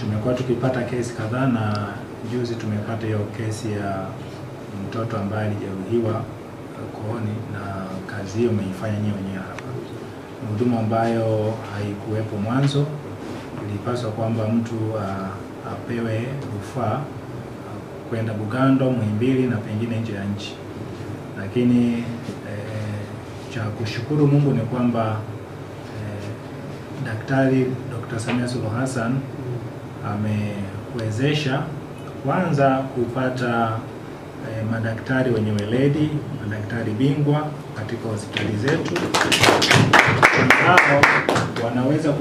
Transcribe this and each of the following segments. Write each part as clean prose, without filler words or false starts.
tumekuwa tukipata kesi kadhaa, na juzi tumepata hiyo kesi ya mtoto ambaye alijeruhiwa kooni, na kazi hiyo umeifanya wenyewe hapa. Huduma ambayo haikuwepo mwanzo, ilipaswa kwamba mtu apewe rufaa kwenda Bugando, Muhimbili na pengine nje ya nchi. Lakini cha kushukuru Mungu ni kwamba Daktari Dr. Samia Suluhu Hassan amewezesha kwanza kupata madaktari wenye weledi, madaktari bingwa katika hospitali zetu, ambao wanaweza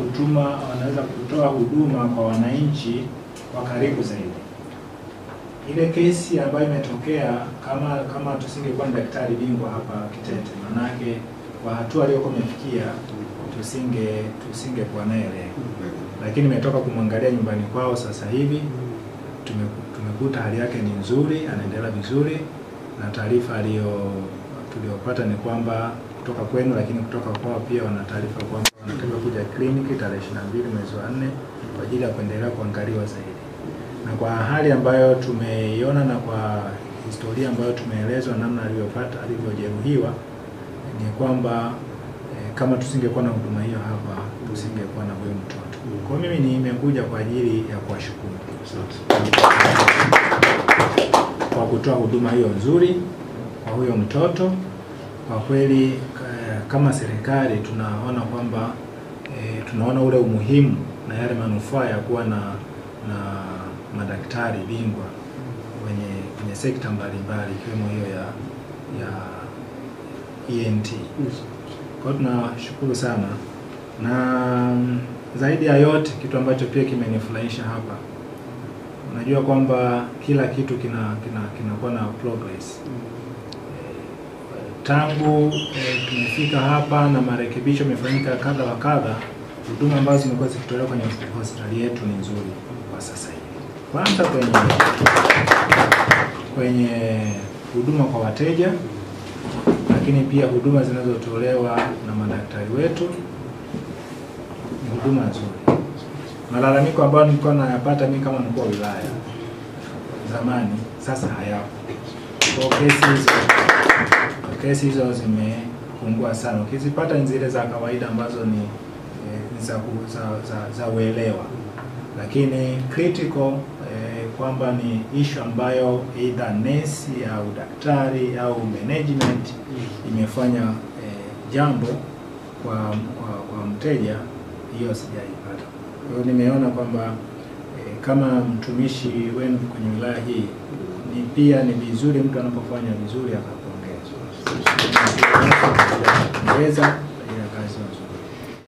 kutoa huduma kwa wananchi kwa karibu zaidi. Ile kesi ambayo imetokea, kama tusingekuwa na daktari bingwa hapa Kitete, manake kwa hatua aliyokuwa amefikia tusingekuwa naye leo. Lakini nimetoka kumwangalia nyumbani kwao sasa hivi, tumekuta hali yake ni nzuri, anaendelea vizuri, na taarifa tuliyopata ni kwamba kutoka kwenu, lakini kutoka kwao pia wana taarifa kwamba wanataka kuja kliniki tarehe 22 mwezi wa 4 kwa ajili ya kuendelea kuangaliwa zaidi. Na kwa hali ambayo tumeiona na kwa historia ambayo tumeelezwa namna alivyojeruhiwa, ni kwamba kama tusingekuwa na huduma hiyo hapa, tusingekuwa na huyo mtoto. Kwa mimi nimekuja kwa ajili ya kuwashukuru kwa kutoa huduma hiyo nzuri kwa huyo mtoto. Kwa kweli kama serikali tunaona kwamba tunaona ule umuhimu na yale manufaa ya kuwa na madaktari bingwa kwenye sekta mbalimbali, ikiwemo hiyo ya ENT. Kwa tunashukuru sana, na zaidi ya yote kitu ambacho pia kimenifurahisha hapa, unajua kwamba kila kitu kinakuwa na progress. Tangu tumefika hapa na marekebisho yamefanyika kadha wa kadha, huduma ambazo zimekuwa zikitolewa kwenye hospitali yetu ni nzuri kwa sasa hivi. Kwanza kwenye huduma kwa wateja, lakini pia huduma zinazotolewa na madaktari wetu ni huduma nzuri. Malalamiko ambayo nilikuwa nayapata mimi kama mkuu wa wilaya zamani, sasa hayapo. Kwa kesi hizo zimepungua sana. Ukizipata zile za kawaida ambazo ni za uelewa, lakini critical kwamba ni issue ambayo either nurse au daktari au management imefanya jambo kwa mteja, hiyo sijaipata. Kwa hiyo nimeona kwamba kama mtumishi wenu kwenye wilaya hii, ni vizuri mtu anapofanya vizuri akapongezwa.